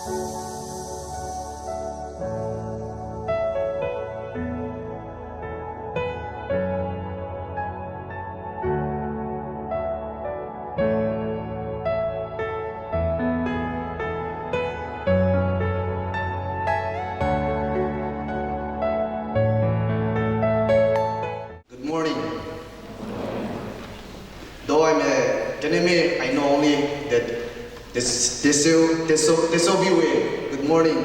Though I'm a Tenyimi, I know only that good morning.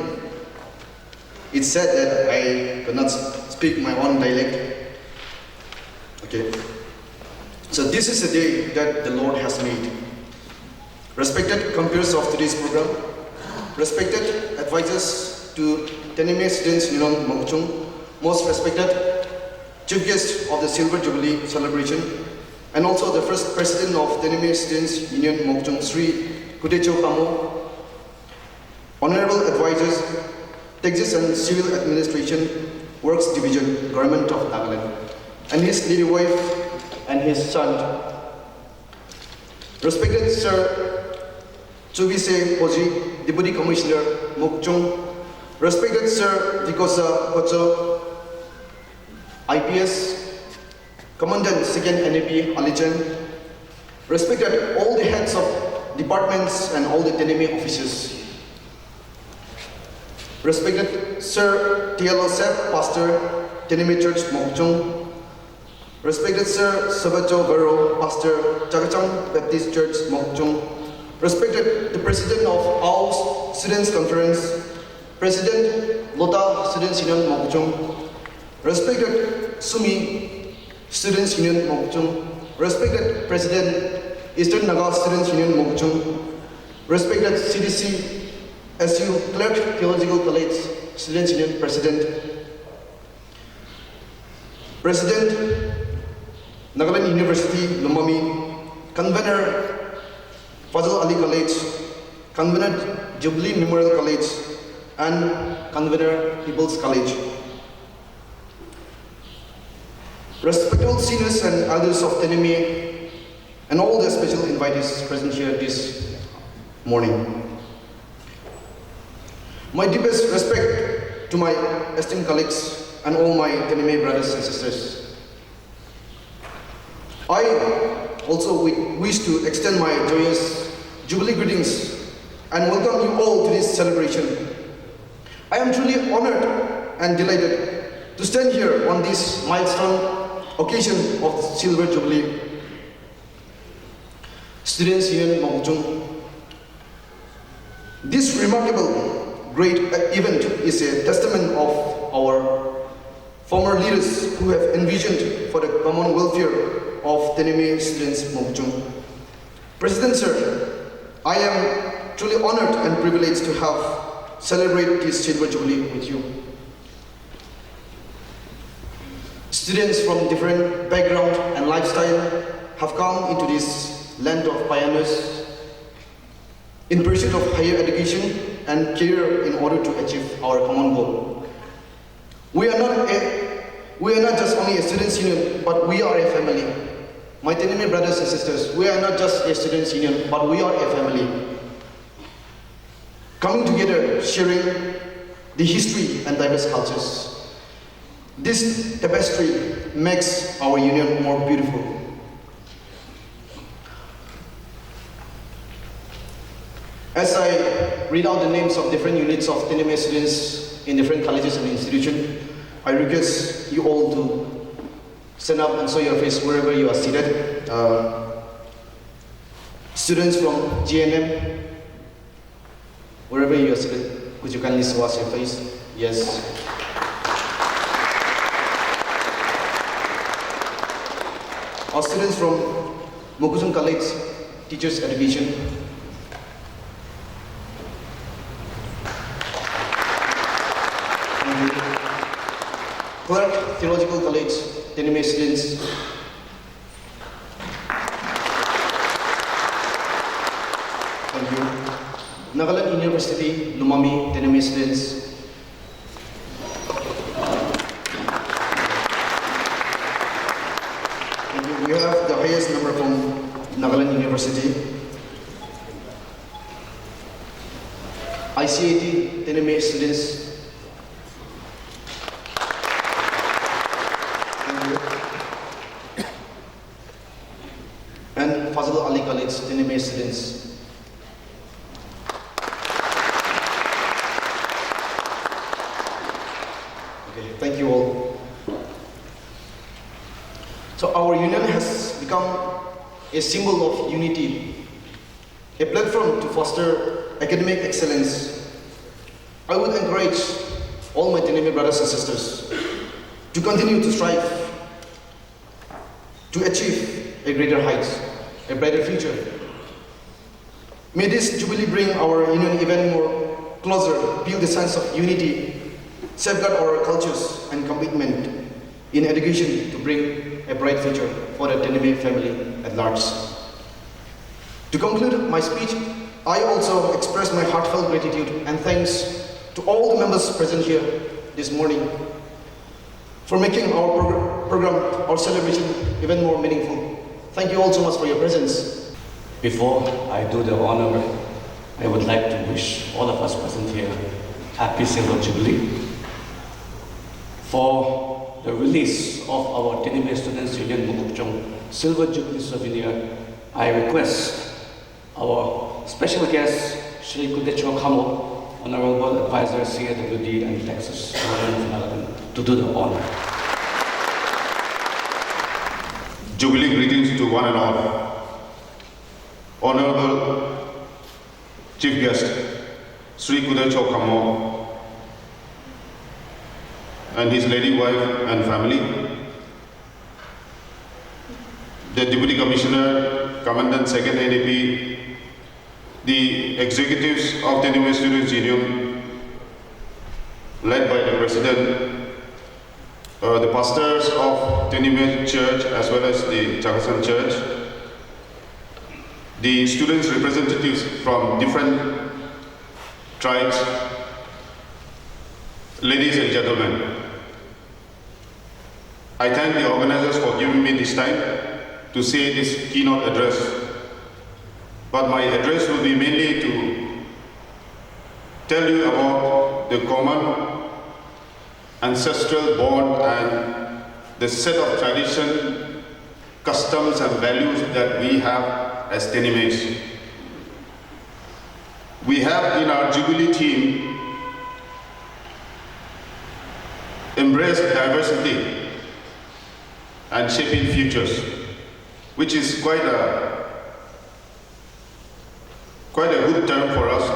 It's said that I cannot speak my own dialect. Okay. So this is a day that the Lord has made. Respected compeers of today's program, respected advisors to Tenyimi Students Union Mokokchung, most respected chief guest of the Silver Jubilee celebration, and also the first president of Tenyimi Students Union Mokokchung, Sri Kudecho Khamo, honorable advisors, Taxes and Civil Administration, Works Division, Government of Nagaland, and his lady wife and his son. Respected Sir Chubise Poji, Deputy Commissioner Mokokchung, respected Sir Kevi, IPS, Commandant 2nd NAP Alijan, respected all the heads of departments and all the Tenyimi officers. Respected Sir T.L. Sep, Pastor, Tenyimi Church Mokokchung, respected Sir Sabajo Garo, Pastor, Chagachang Baptist Church Mokokchung, respected the President of CAWD Students Conference, President Lotha Students Union Mokokchung, respected Sumi Students Union Mokokchung, respected President Eastern Naga Students Union Mokokchung, respected CDC SU Clerk Theological College Students Union President, President Nagaland University Lumami, Convener Fazal Ali College, Convener Jubilee Memorial College, and Convener People's College. Respectable seniors and elders of Tenyimi and all the special invitees present here this morning. My deepest respect to my esteemed colleagues and all my Tenyimi brothers and sisters. I also wish to extend my joyous Jubilee greetings and welcome you all to this celebration. I am truly honored and delighted to stand here on this milestone occasion of Silver Jubilee. Students Union Mokokchung. This remarkable great event is a testament of our former leaders who have envisioned for the common welfare of Tenyimi Students Mokokchung. President Sir, I am truly honored and privileged to have celebrated this Silver Jubilee with you. Students from different background and lifestyle have come into this land of pioneers in pursuit of higher education and career in order to achieve our common goal. We are not just only a students' union, but we are a family. My Tenyimi brothers and sisters, we are not just a students' union, but we are a family. Coming together, sharing the history and diverse cultures. This tapestry makes our union more beautiful. As I read out the names of different units of Tenyimi students in different colleges and institutions, I request you all to stand up and show your face wherever you are seated. Students from GNM, wherever you are seated, could you kindly show us your face? Yes. Our students from Mokokchung College, Teachers Education. Clerk Theological College, Tenyimi students. Thank you. Nagaland University, Lumami, Tenyimi students. We have the highest number from Nagaland University. ICAT Tenyimi Students. Thank you. And Fazal Ali College Tenyimi Students. Okay, thank you all. So our union has become a symbol of unity, a platform to foster academic excellence. I would encourage all my Tenyimi brothers and sisters to continue to strive to achieve a greater heights, a brighter future. May this Jubilee bring our union even more closer, build a sense of unity, safeguard our cultures and commitment in education to bring a bright future for the Tenyimi family at large. To conclude my speech, I also express my heartfelt gratitude and thanks to all the members present here this morning for making our program, our celebration, even more meaningful. Thank you all so much for your presence. Before I do the honor, I would like to wish all of us present here happy Silver Jubilee. For the release of our Tenyimi Students Union Mokokchung Silver Jubilee souvenir, I request our special guest, Shri Kudecho Khamo, Honorable Advisor CAWD and Texas Government of Nagaland, to do the honor. Jubilee greetings to one and all. Honorable Chief Guest, Sri Kudecho Khamo, and his lady wife and family, the Deputy Commissioner, Commandant 2nd ADP, the executives of the Tenyimi Students Union, led by the President, the pastors of Tenyimi Church as well as the Chakasan Church, the students' representatives from different tribes, ladies and gentlemen. I thank the organizers for giving me this time to say this keynote address. But my address will be mainly to tell you about the common ancestral bond and the set of tradition, customs and values that we have as Tenyimis. We have in our Jubilee team embraced diversity and shaping futures, which is quite a good term for us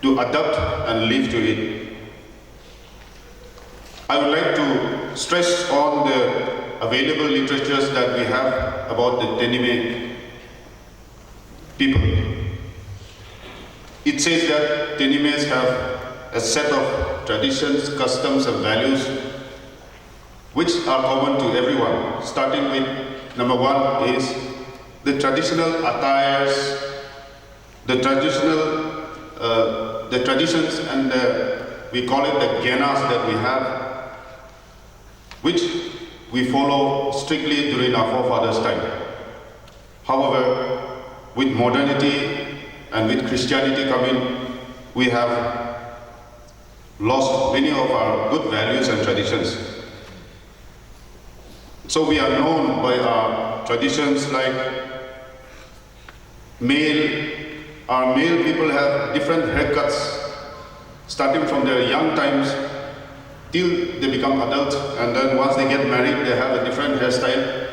to adapt and live to it. I would like to stress on the available literatures that we have about the Tenyimi people. It says that Tenyimis have a set of traditions, customs and values which are common to everyone, starting with number one is the traditional attires, the traditions and we call it the gyanas that we have, which we follow strictly during our forefathers' time. However, with modernity and with Christianity coming, we have lost many of our good values and traditions. So we are known by our traditions like our male people have different haircuts, starting from their young times till they become adults, and then once they get married, they have a different hairstyle.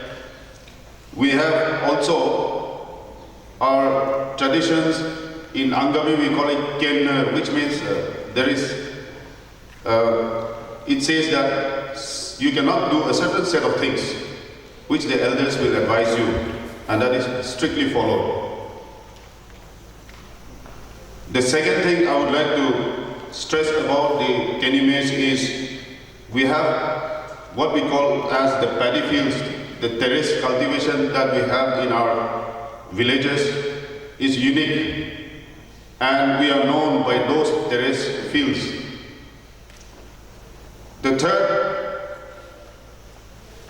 We have also our traditions in Angami, we call it Ken, which means it says that you cannot do a certain set of things which the elders will advise you, and that is strictly followed. The second thing I would like to stress about the Tenyimis is we have what we call as the paddy fields. The terrace cultivation that we have in our villages is unique, and we are known by those terrace fields. The third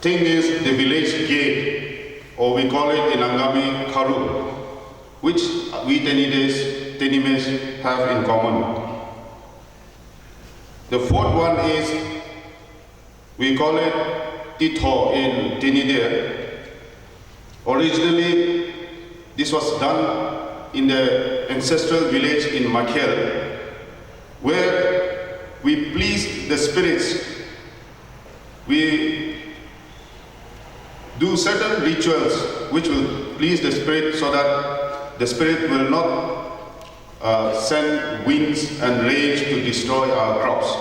thing is the village gate, or we call it in Angami Kharu, which we Tenyimis Tenyimi have in common. The fourth one is, we call it Titho in Tenyimi. Originally, this was done in the ancestral village in Makhel, where we please the spirits. We do certain rituals which will please the spirit so that the spirit will not send winds and rains to destroy our crops.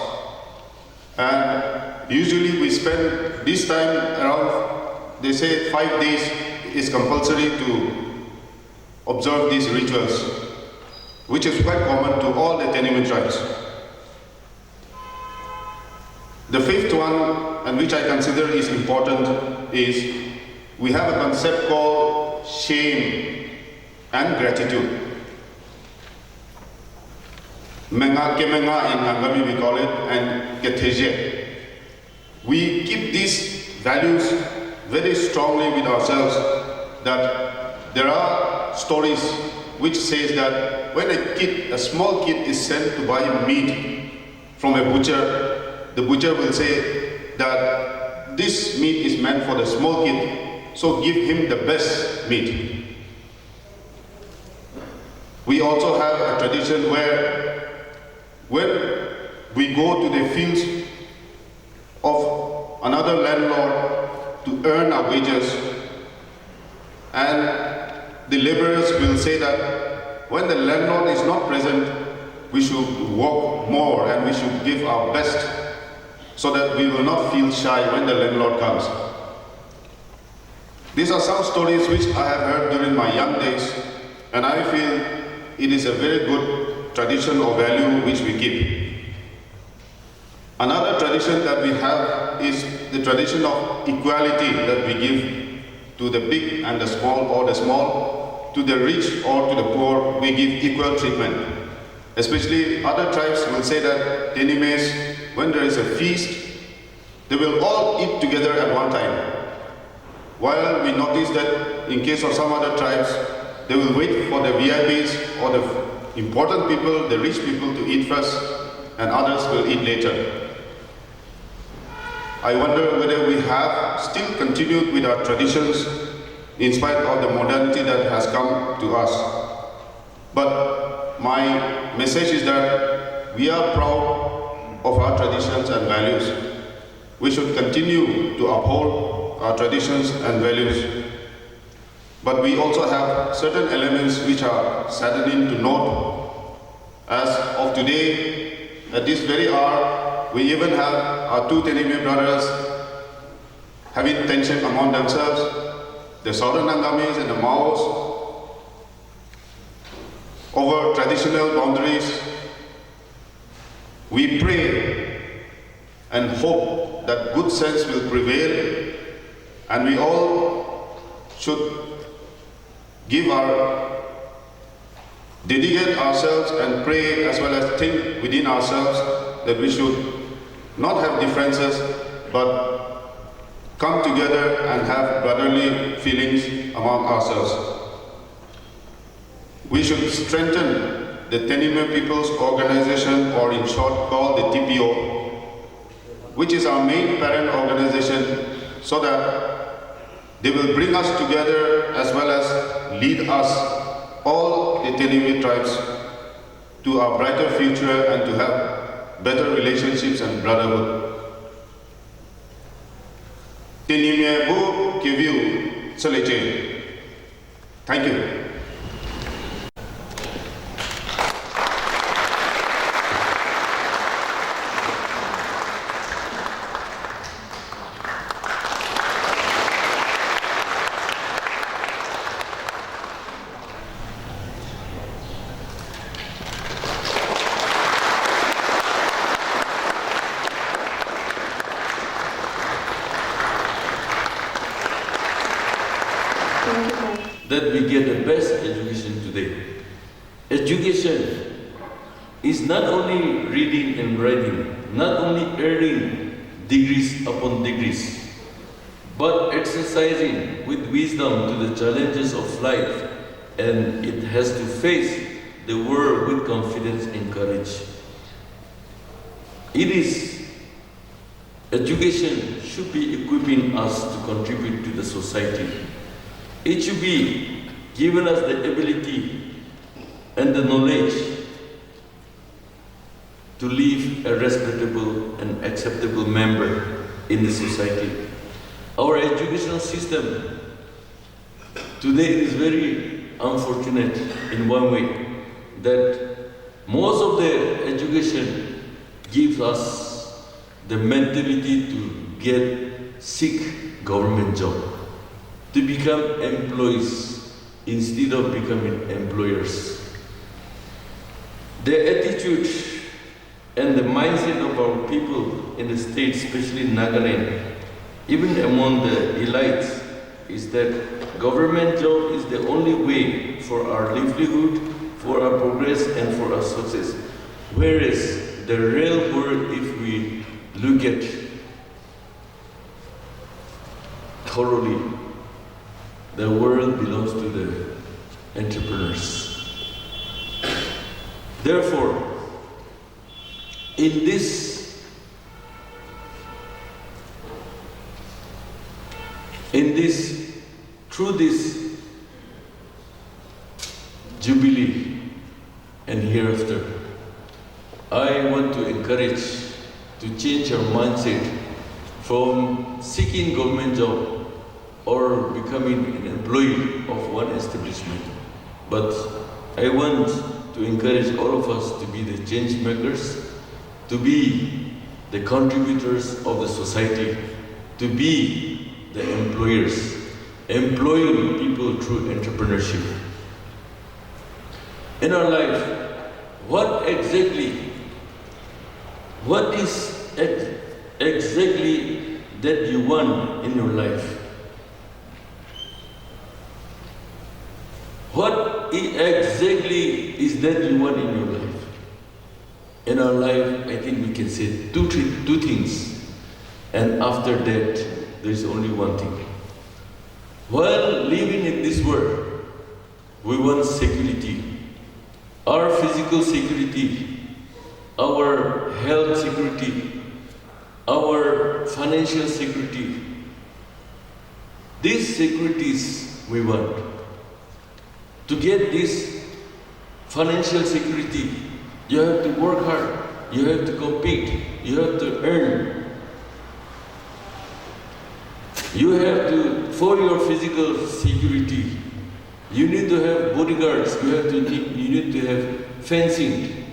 And usually we spend this time around, they say 5 days is compulsory to observe these rituals, which is quite common to all the Tenyimi tribes. The fifth one, and which I consider is important, is we have a concept called shame and gratitude. Menga kemenga in Angami we call it, and keteje. We keep these values very strongly with ourselves, that there are stories which says that when a small kid is sent to buy meat from a butcher, the butcher will say that this meat is meant for the small kid, so give him the best meat. We also have a tradition where when we go to the fields of another landlord to earn our wages, and the laborers will say that when the landlord is not present, we should work more and we should give our best so that we will not feel shy when the landlord comes. These are some stories which I have heard during my young days, and I feel it is a very good tradition or value which we keep. Another tradition that we have is the tradition of equality that we give to the big and the small, or the small, to the rich or to the poor, we give equal treatment. Especially other tribes will say that Tenyimis, when there is a feast, they will all eat together at one time. While we notice that in case of some other tribes, they will wait for the VIPs or the important people, the rich people to eat first, and others will eat later. I wonder whether we have still continued with our traditions in spite of the modernity that has come to us. But my message is that we are proud of our traditions and values. We should continue to uphold our traditions and values. But we also have certain elements which are saddening to note. As of today, at this very hour, we even have our two Tenyimi brothers having tension among themselves, the Southern Angamis and the Maos, over traditional boundaries. We pray and hope that good sense will prevail, and we all should dedicate ourselves and pray, as well as think within ourselves that we should not have differences, but come together and have brotherly feelings among ourselves. We should strengthen the Tenyimi People's Organization, or in short called the TPO, which is our main parent organization, so that they will bring us together as well as lead us, all the Tenyimi tribes, to our brighter future and to have better relationships and brotherhood. Tenyimi bu Kevi Seleche. Thank you. That we get the best education today. Education is not only reading and writing, not only earning degrees upon degrees, but exercising with wisdom to the challenges of life, and it has to face the world with confidence and courage. Education should be equipping us to contribute to the society. It should be giving us the ability and the knowledge to live a respectable and acceptable member in the society. Our educational system today is very unfortunate in one way, that most of the education gives us the mentality to get seek government job, to become employees instead of becoming employers. The attitude and the mindset of our people in the state, especially in Nagaland, even among the elites, is that government job is the only way for our livelihood, for our progress, and for our success. Whereas the real world, if we look at thoroughly, the world belongs to the entrepreneurs. Therefore, through this Jubilee and hereafter, I want to encourage to change our mindset from seeking government job or becoming an employee of one establishment. But I want to encourage all of us to be the change makers, to be the contributors of the society, to be the employers, employing people through entrepreneurship. In our life, what is exactly that you want in your life? What exactly is that you want in your life? In our life, I think we can say two things, and after that, there is only one thing. While living in this world, we want security. Our physical security, our health security, our financial security. These securities we want. To get this financial security, you have to work hard, you have to compete, you have to earn. You have to, for your physical security, you need to have bodyguards, you need to have fencing.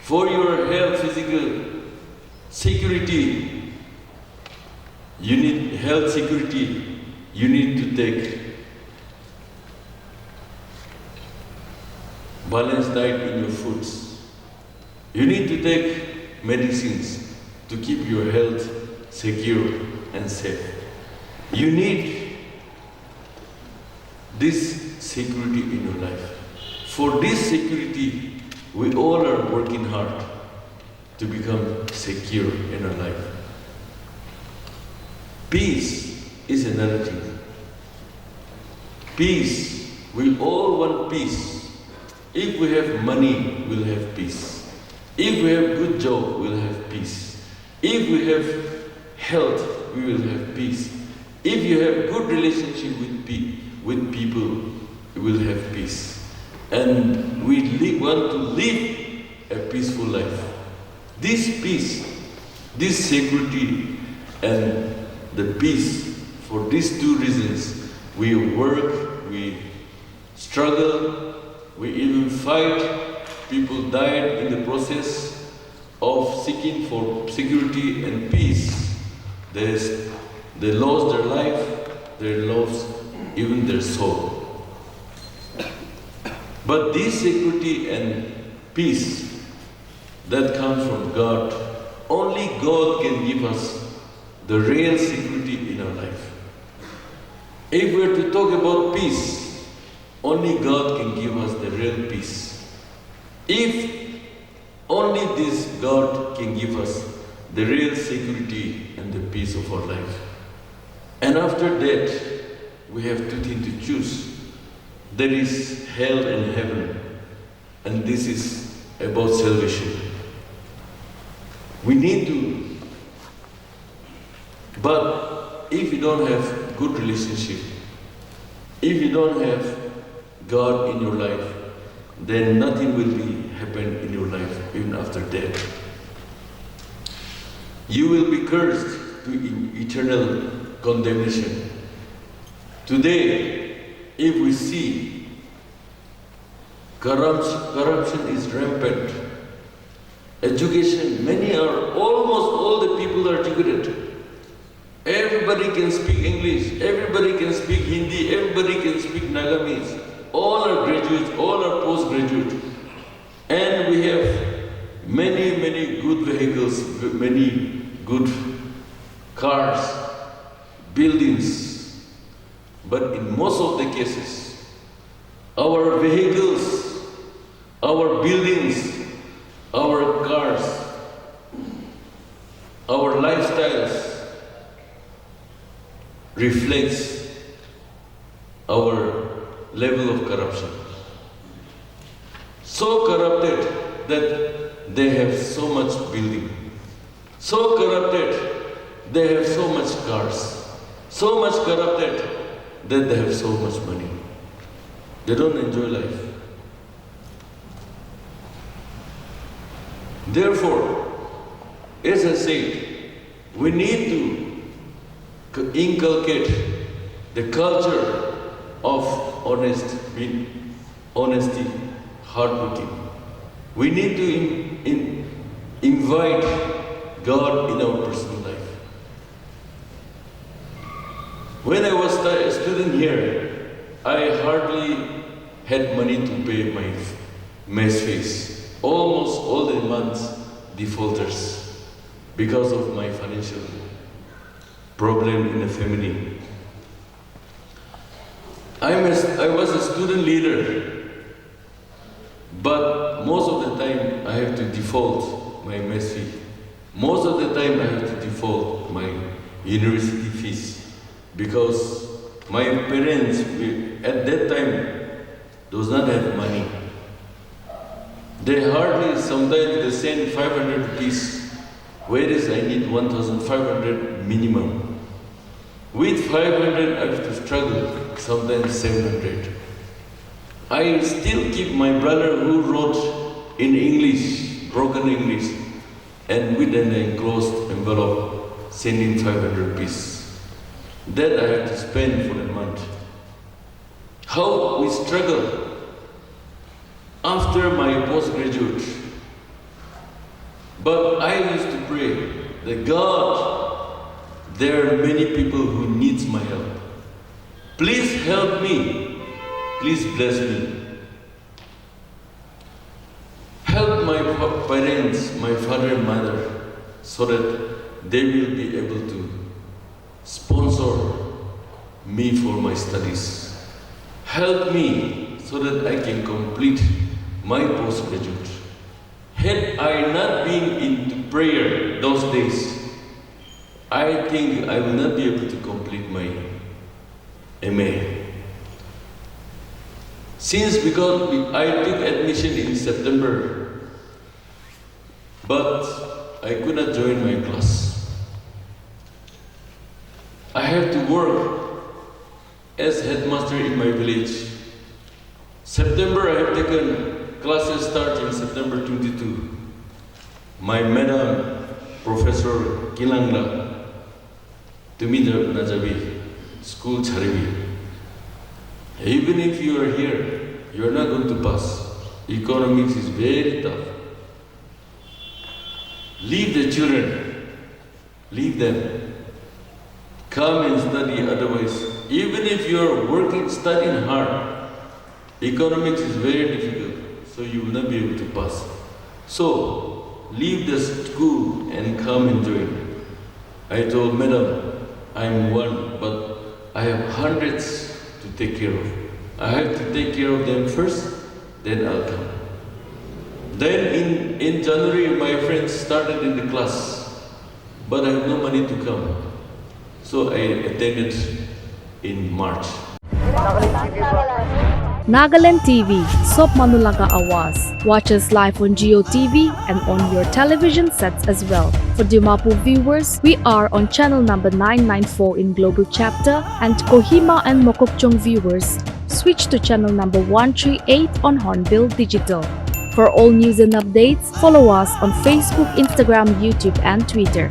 For your health, physical security, you need health security, you need to take balanced diet in your foods. You need to take medicines to keep your health secure and safe. You need this security in your life. For this security, we all are working hard to become secure in our life. Peace is another thing. Peace, we all want peace. If we have money, we'll have peace. If we have good job, we'll have peace. If we have health, we will have peace. If you have good relationship with people, you will have peace. And we want to live a peaceful life. This peace, this security, and the peace, for these two reasons, we work, we struggle, we even fight. People died in the process of seeking for security and peace. They lost their life, they lost even their soul. But this security and peace that comes from God, only God can give us the real security in our life. If we are to talk about peace, only God can give us the real peace. If only this God can give us the real security and the peace of our life. And after that, we have two things to choose. There is hell and heaven. and this is about salvation. We need to, but if you don't have good relationship, if you don't have God in your life, then nothing will be happen in your life even after death. You will be cursed to eternal condemnation. Today, if we see corruption is rampant, education, almost all the people are educated. Everybody can speak English, everybody can speak Hindi, everybody can speak Nagamese. All are graduates, all are postgraduate. And we have many good vehicles, many good cars, buildings. But in most of the cases, our vehicles, our buildings, our cars, our lifestyles reflects our level of corruption. So corrupted that they have so much building. So corrupted, they have so much cars. So much corrupted that they have so much money. They don't enjoy life. Therefore, as I said, we need to inculcate the culture of honesty, hardworking. We need to invite God in our personal life. When I was a student here, I hardly had money to pay my mess fees. Almost all the months defaulters because of my financial problem in the family. I was a student leader, but most of the time I have to default my mess fee. Most of the time I have to default my university fees because my parents at that time does not have money. They hardly, sometimes they send 500 rupees, whereas I need 1,500 minimum. With 500 I have to struggle, sometimes 700. I still keep my brother who wrote in English, broken English, and with an enclosed envelope, sending 500 rupees. That I have to spend for a month. How we struggle. After my postgraduate, but I used to pray that God, there are many people who needs my help. Please help me. Please bless me. Help my parents, my father and mother, so that they will be able to sponsor me for my studies. Help me so that I can complete my postgraduate. Had I not been into prayer those days, I think I will not be able to complete my MA. Because I took admission in September, but I could not join my class. I have to work as headmaster in my village. September I have taken classes start in September 22. My madam, Professor Kilangla, Tumidra Najabi, school Charibi. Even if you are here, you are not going to pass. Economics is very tough. Leave the children, leave them. Come and study, otherwise, even if you are working, studying hard, economics is very difficult. So you will not be able to pass. So, leave the school and come and join. I told Madam, I'm one, but I have hundreds to take care of. I have to take care of them first, then I'll come. Then in January, my friends started in the class, but I have no money to come. So I attended in March. Nagaland TV, Sop Manulaga Awas. Watch us live on GeoTV and on your television sets as well. For Dimapu viewers, we are on channel number 994 in Global Chapter, and Kohima and Mokokchung viewers, switch to channel number 138 on Hornbill Digital. For all news and updates, follow us on Facebook, Instagram, YouTube, and Twitter.